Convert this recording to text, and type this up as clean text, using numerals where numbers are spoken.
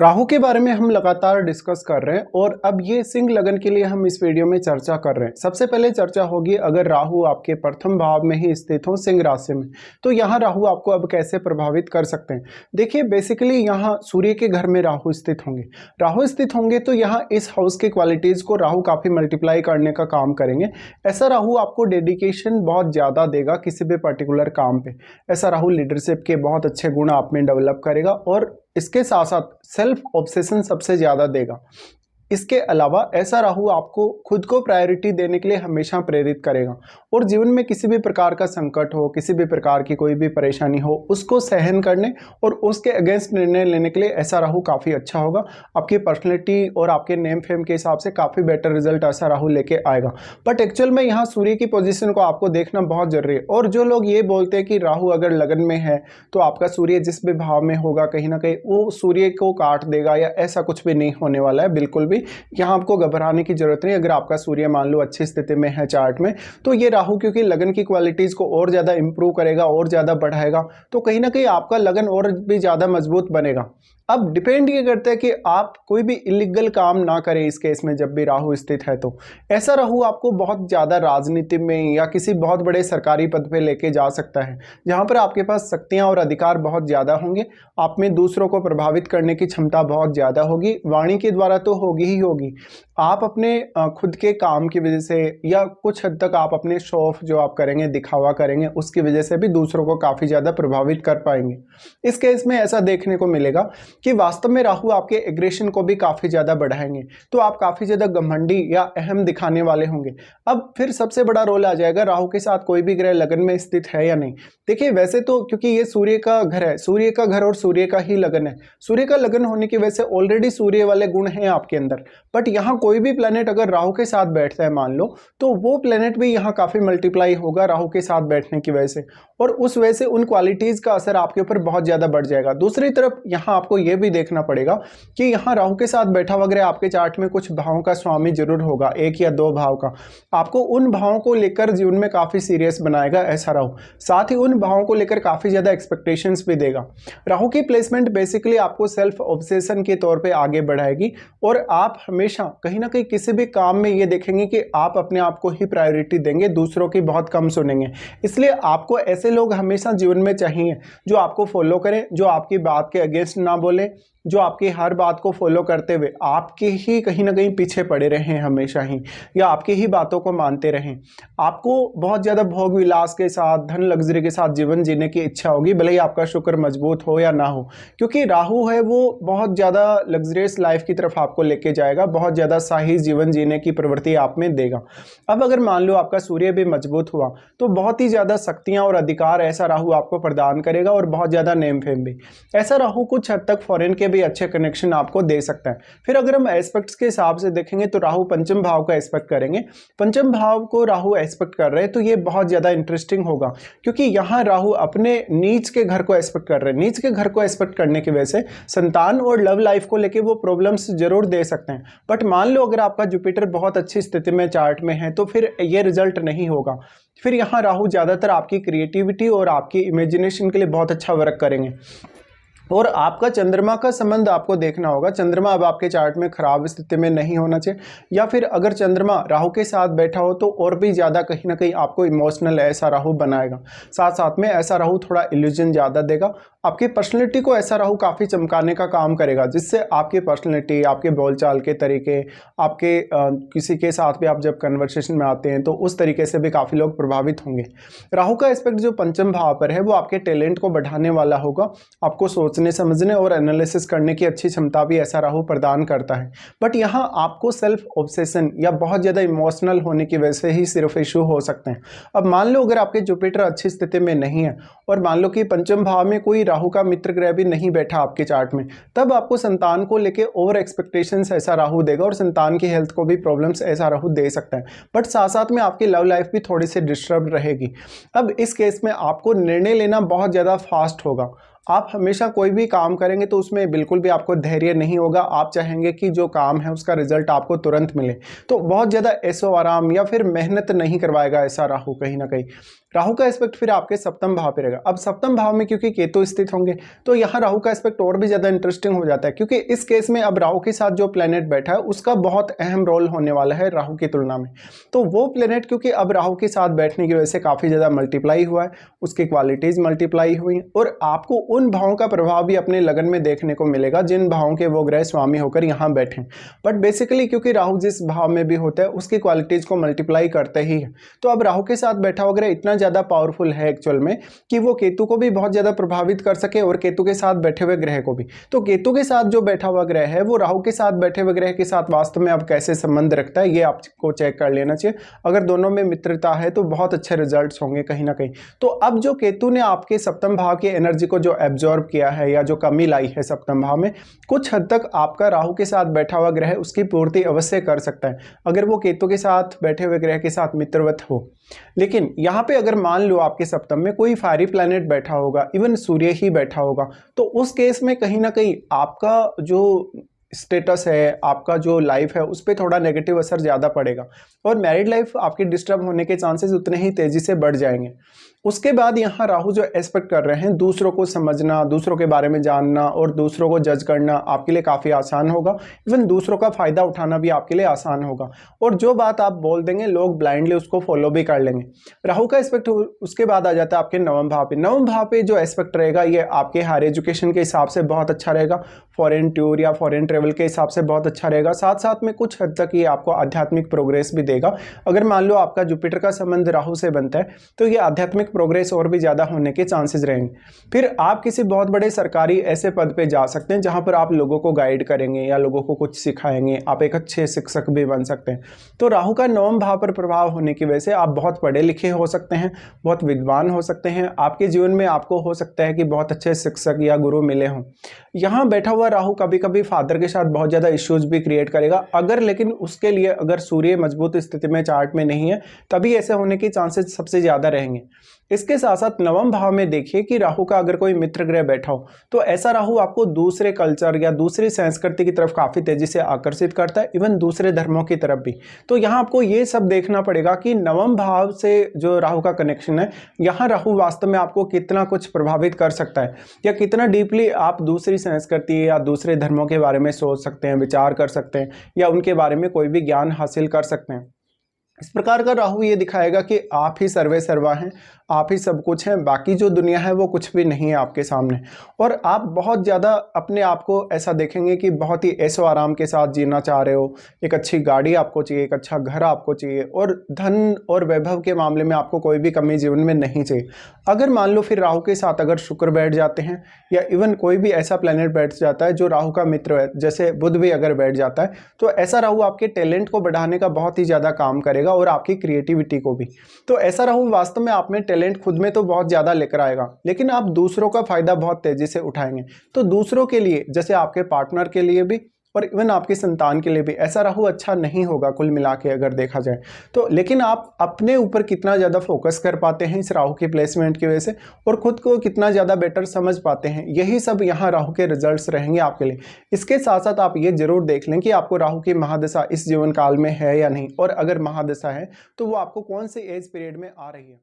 राहु के बारे में हम लगातार डिस्कस कर रहे हैं और अब ये सिंह लगन के लिए हम इस वीडियो में चर्चा कर रहे हैं। सबसे पहले चर्चा होगी अगर राहु आपके प्रथम भाव में ही स्थित हो सिंह राशि में, तो यहाँ राहु आपको अब कैसे प्रभावित कर सकते हैं। देखिए बेसिकली यहाँ सूर्य के घर में राहु स्थित होंगे तो यहाँ इस हाउस के क्वालिटीज़ को राहु काफ़ी मल्टीप्लाई करने का काम करेंगे। ऐसा राहु आपको डेडिकेशन बहुत ज़्यादा देगा किसी भी पर्टिकुलर काम पे। ऐसा राहु लीडरशिप के बहुत अच्छे गुण आप में डेवलप करेगा और इसके साथ साथ सेल्फ ऑब्सेशन सबसे ज़्यादा देगा। इसके अलावा ऐसा राहु आपको खुद को प्रायोरिटी देने के लिए हमेशा प्रेरित करेगा और जीवन में किसी भी प्रकार का संकट हो, किसी भी प्रकार की कोई भी परेशानी हो, उसको सहन करने और उसके अगेंस्ट निर्णय लेने के लिए ऐसा राहु काफ़ी अच्छा होगा। आपकी पर्सनैलिटी और आपके नेम फेम के हिसाब से काफ़ी बेटर रिजल्ट ऐसा राहु लेके आएगा। बट एक्चुअल में यहाँ सूर्य की पोजीशन को आपको देखना बहुत जरूरी है। और जो लोग ये बोलते हैं कि राहु अगर लगन में है तो आपका सूर्य जिस भी भाव में होगा कहीं ना कहीं वो सूर्य को काट देगा, या ऐसा कुछ भी नहीं होने वाला है बिल्कुल भी। यहाँ आपको घबराने की जरूरत नहीं। अगर आपका सूर्य मान लो अच्छी स्थिति में है चार्ट में, तो ये राहु क्योंकि लगन की क्वालिटीज को और ज्यादा इंप्रूव करेगा और ज्यादा बढ़ाएगा, तो कहीं ना कहीं आपका लगन और भी ज्यादा मजबूत बनेगा। अब डिपेंड ये करता है कि आप कोई भी इलीगल काम ना करें इस केस में जब भी राहु स्थित है। तो ऐसा राहु आपको बहुत ज़्यादा राजनीति में या किसी बहुत बड़े सरकारी पद पे लेके जा सकता है, जहाँ पर आपके पास शक्तियाँ और अधिकार बहुत ज़्यादा होंगे। आप में दूसरों को प्रभावित करने की क्षमता बहुत ज़्यादा होगी, वाणी के द्वारा तो होगी ही होगी। आप अपने खुद के काम की वजह से या कुछ हद तक आप अपने शो ऑफ जो आप करेंगे, दिखावा करेंगे, उसकी वजह से भी दूसरों को काफ़ी ज़्यादा प्रभावित कर पाएंगे। इस केस में ऐसा देखने को मिलेगा कि वास्तव में राहु आपके एग्रेशन को भी काफ़ी ज़्यादा बढ़ाएंगे, तो आप काफ़ी ज़्यादा घमंडी या अहम दिखाने वाले होंगे। अब फिर सबसे बड़ा रोल आ जाएगा राहु के साथ कोई भी ग्रह लगन में स्थित है या नहीं। देखिए वैसे तो क्योंकि ये सूर्य का घर है, सूर्य का घर और सूर्य का ही लगन है, सूर्य का लगन होने की वजह से ऑलरेडी सूर्य वाले गुण हैं आपके अंदर। बट यहाँ कोई भी प्लेनेट अगर राहु के साथ बैठता है मान लो, तो वो प्लेनेट भी यहाँ काफ़ी मल्टीप्लाई होगा राहु के साथ बैठने की वजह से, और उस वजह से उन क्वालिटीज़ का असर आपके ऊपर बहुत ज़्यादा बढ़ जाएगा। दूसरी तरफ यहाँ आपको ये भी देखना पड़ेगा कि यहाँ राहु के साथ बैठा वगैरह आपके चार्ट में कुछ भावों का स्वामी जरूर होगा, एक या दो भाव का। आपको उन भावों को लेकर जीवन में काफ़ी सीरियस बनाएगा ऐसा राहु। साथ ही उन भावों को लेकर काफ़ी ज़्यादा एक्सपेक्टेशंस भी देगा। राहु की प्लेसमेंट बेसिकली आपको सेल्फ ऑब्सेशन के तौर पे आगे बढ़ाएगी और आप हमेशा कहीं ना कहीं किसी भी काम में ये देखेंगे कि आप अपने आप को ही प्रायोरिटी देंगे, दूसरों की बहुत कम सुनेंगे। इसलिए आपको ऐसे लोग हमेशा जीवन में चाहिए जो आपको फॉलो करें, जो आपकी बात के अगेंस्ट ना बोले, जो आपकी हर बात को फॉलो करते हुए आपके ही कहीं ना कहीं पीछे पड़े रहें हमेशा ही, या आपकी ही बातों को मानते रहें। आपको बहुत ज़्यादा भोग विलास के साथ, धन लग्जरी के साथ जीवन जीने की इच्छा होगी, भले ही आपका शुक्र मजबूत हो या ना हो, क्योंकि राहु है वो बहुत ज़्यादा लग्जरियस लाइफ की तरफ आपको लेके जाएगा, बहुत ज़्यादा शाही जीवन जीने की प्रवृत्ति आप में देगा। अब अगर मान लो आपका सूर्य भी मजबूत हुआ तो बहुत ही ज़्यादा शक्तियाँ और अधिकार ऐसा राहु आपको प्रदान करेगा और बहुत ज़्यादा नेम फेम भी। ऐसा राहु कुछ हद तक फॉरेन के भी अच्छे कनेक्शन आपको दे सकता है। फिर अगर हम एस्पेक्ट्स के हिसाब से देखेंगे तो राहु पंचम भाव का एस्पेक्ट करेंगे। पंचम भाव को राहु एस्पेक्ट कर रहे हैं तो ये बहुत ज्यादा इंटरेस्टिंग होगा, क्योंकि यहाँ राहु अपने नीच के घर को एस्पेक्ट कर रहे हैं। नीच के घर को एस्पेक्ट करने की वजह से संतान और लव लाइफ को लेके वो प्रॉब्लम्स जरूर दे सकते हैं। बट मान लो अगर आपका जुपिटर बहुत अच्छी स्थिति में चार्ट में है तो फिर ये रिजल्ट नहीं होगा। फिर यहाँ राहु ज्यादातर आपकी क्रिएटिविटी और आपकी इमेजिनेशन के लिए बहुत अच्छा वर्क करेंगे। और आपका चंद्रमा का संबंध आपको देखना होगा। चंद्रमा अब आपके चार्ट में खराब स्थिति में नहीं होना चाहिए, या फिर अगर चंद्रमा राहु के साथ बैठा हो तो और भी ज़्यादा कहीं ना कहीं आपको इमोशनल ऐसा राहु बनाएगा। साथ साथ में ऐसा राहु थोड़ा इल्यूजन ज़्यादा देगा। आपकी पर्सनैलिटी को ऐसा राहु काफ़ी चमकाने का काम करेगा, जिससे आपकी पर्सनैलिटी, आपके बोलचाल के तरीके, आपके किसी के साथ भी आप जब कन्वर्सेशन में आते हैं तो उस तरीके से भी काफ़ी लोग प्रभावित होंगे। राहु का एस्पेक्ट जो पंचम भाव पर है वो आपके टैलेंट को बढ़ाने वाला होगा। आपको सोचने, समझने और एनालिसिस करने की अच्छी क्षमता भी ऐसा राहु प्रदान करता है। बट यहाँ आपको सेल्फ ऑब्सेशन या बहुत ज़्यादा इमोशनल होने की वजह से ही सिर्फ इशू हो सकते हैं। अब मान लो अगर आपके जुपिटर अच्छी स्थिति में नहीं है और मान लो कि पंचम भाव में कोई राहु का मित्र ग्रह भी नहीं बैठा आपके चार्ट में, तब आपको संतान को लेके ओवर एक्सपेक्टेशंस ऐसा राहु देगा और संतान की हेल्थ को भी प्रॉब्लम्स ऐसा राहु दे सकता है। बट साथ साथ में आपकी लव लाइफ भी थोड़ी सी डिस्टर्ब रहेगी। अब इस केस में आपको निर्णय लेना बहुत ज़्यादा फास्ट होगा। आप हमेशा कोई भी काम करेंगे तो उसमें बिल्कुल भी आपको धैर्य नहीं होगा। आप चाहेंगे कि जो काम है उसका रिजल्ट आपको तुरंत मिले। तो बहुत ज़्यादा ऐशो आराम या फिर मेहनत नहीं करवाएगा ऐसा राहु कहीं ना कहीं। राहु का एस्पेक्ट फिर आपके सप्तम भाव पे रहेगा। अब सप्तम भाव में क्योंकि केतु स्थित होंगे तो यहाँ राहु का एस्पेक्ट और भी ज्यादा इंटरेस्टिंग हो जाता है, क्योंकि इस केस में अब राहु के साथ जो प्लेनेट बैठा है उसका बहुत अहम रोल होने वाला है राहु की तुलना में। तो वो प्लेनेट क्योंकि अब राहु के साथ बैठने की वजह से काफी ज्यादा मल्टीप्लाई हुआ है, उसकी क्वालिटीज मल्टीप्लाई हुई और आपको उन भावों का प्रभाव भी अपने लगन में देखने को मिलेगा जिन भावों के वो ग्रह स्वामी होकर यहाँ बैठे। बट बेसिकली क्योंकि राहु जिस भाव में भी होता है उसकी क्वालिटीज को मल्टीप्लाई करते ही है। तो अब राहु के साथ बैठा हुआ ग्रह इतना ज्यादा पावरफुल है एक्चुअल में कि वो केतु को भी बहुत ज्यादा प्रभावित कर सके और केतु के साथ बैठे हुए ग्रह को भी। तो केतु के साथ जो बैठा हुआ ग्रह है वो राहु के साथ बैठे हुए ग्रह के साथ वास्तव में अब कैसे संबंध रखता है ये आपको चेक कर लेना चाहिए। अगर दोनों में मित्रता है तो बहुत अच्छे रिजल्ट्स होंगे कहीं ना कहीं। तो अब जो केतु ने आपके सप्तम भाव की एनर्जी को जो एब्जॉर्ब किया है या जो कमी लाई है सप्तम भाव में, कुछ हद तक आपका राहु के साथ बैठा हुआ ग्रह उसकी पूर्ति अवश्य कर सकता है अगर वो केतु के साथ बैठे हुए ग्रह के साथ मित्रवत हो। लेकिन यहाँ पे अगर मान लो आपके सप्तम में कोई फायरी प्लैनेट बैठा होगा, इवन सूर्य ही बैठा होगा, तो उस केस में कहीं ना कहीं आपका जो स्टेटस है, आपका जो लाइफ है, उस पर थोड़ा नेगेटिव असर ज़्यादा पड़ेगा और मैरिड लाइफ आपकी डिस्टर्ब होने के चांसेस उतने ही तेज़ी से बढ़ जाएंगे। उसके बाद यहाँ राहु जो एस्पेक्ट कर रहे हैं, दूसरों को समझना, दूसरों के बारे में जानना और दूसरों को जज करना आपके लिए काफ़ी आसान होगा। इवन दूसरों का फ़ायदा उठाना भी आपके लिए आसान होगा और जो बात आप बोल देंगे लोग ब्लाइंडली उसको फॉलो भी कर लेंगे। राहु का एस्पेक्ट उसके बाद आ जाता है आपके नवम भाव पे। नवम भाव पे जो एस्पेक्ट रहेगा ये आपके हायर एजुकेशन के हिसाब से बहुत अच्छा रहेगा, फॉरेन टूर या फॉरेन ट्रेवल के हिसाब से बहुत अच्छा रहेगा। साथ साथ में कुछ हद तक ये आपको आध्यात्मिक प्रोग्रेस भी देगा। अगर मान लो आपका जुपिटर का संबंध राहु से बनता है तो ये आध्यात्मिक प्रोग्रेस और भी ज़्यादा होने के चांसेस रहेंगे। फिर आप किसी बहुत बड़े सरकारी ऐसे पद पे जा सकते हैं जहां पर आप लोगों को गाइड करेंगे या लोगों को कुछ सिखाएंगे, आप एक अच्छे शिक्षक भी बन सकते हैं। तो राहु का नवम भाव पर प्रभाव होने की वजह से आप बहुत पढ़े लिखे हो सकते हैं, बहुत विद्वान हो सकते हैं। आपके जीवन में आपको हो सकता है कि बहुत अच्छे शिक्षक या गुरु मिले हों। यहाँ बैठा हुआ राहु कभी कभी फादर के साथ बहुत ज़्यादा इश्यूज भी क्रिएट करेगा अगर, लेकिन उसके लिए अगर सूर्य मजबूत स्थिति में चार्ट में नहीं है तभी ऐसे होने के चांसेस सबसे ज़्यादा रहेंगे। इसके साथ साथ नवम भाव में देखिए कि राहु का अगर कोई मित्र ग्रह बैठा हो तो ऐसा राहु आपको दूसरे कल्चर या दूसरी संस्कृति की तरफ काफ़ी तेजी से आकर्षित करता है, इवन दूसरे धर्मों की तरफ भी। तो यहाँ आपको ये सब देखना पड़ेगा कि नवम भाव से जो राहु का कनेक्शन है, यहाँ राहु वास्तव में आपको कितना कुछ प्रभावित कर सकता है या कितना डीपली आप दूसरी संस्कृति या दूसरे धर्मों के बारे में सोच सकते हैं, विचार कर सकते हैं या उनके बारे में कोई भी ज्ञान हासिल कर सकते हैं। इस प्रकार का राहु ये दिखाएगा कि आप ही सर्वे सर्वा हैं, आप ही सब कुछ हैं, बाकी जो दुनिया है वो कुछ भी नहीं है आपके सामने। और आप बहुत ज़्यादा अपने आप को ऐसा देखेंगे कि बहुत ही ऐशो आराम के साथ जीना चाह रहे हो। एक अच्छी गाड़ी आपको चाहिए, एक अच्छा घर आपको चाहिए और धन और वैभव के मामले में आपको कोई भी कमी जीवन में नहीं चाहिए। अगर मान लो फिर राहु के साथ अगर शुक्र बैठ जाते हैं या इवन कोई भी ऐसा प्लेनेट बैठ जाता है जो राहु का मित्र है, जैसे बुध भी अगर बैठ जाता है, तो ऐसा राहु आपके टैलेंट को बढ़ाने का बहुत ही ज़्यादा काम करेगा और आपकी क्रिएटिविटी को भी। तो ऐसा राहु वास्तव में आप में टैलेंट खुद में तो बहुत ज़्यादा लेकर आएगा, लेकिन आप दूसरों का फायदा बहुत तेज़ी से उठाएंगे। तो दूसरों के लिए, जैसे आपके पार्टनर के लिए भी और इवन आपकी संतान के लिए भी ऐसा राहु अच्छा नहीं होगा कुल मिला के अगर देखा जाए तो। लेकिन आप अपने ऊपर कितना ज़्यादा फोकस कर पाते हैं इस राहु की प्लेसमेंट की वजह से और खुद को कितना ज़्यादा बेटर समझ पाते हैं, यही सब यहाँ राहु के रिजल्ट्स रहेंगे आपके लिए। इसके साथ साथ आप ये जरूर देख लें कि आपको राहु की महादशा इस जीवन काल में है या नहीं, और अगर महादशा है तो वो आपको कौन से एज पीरियड में आ रही है।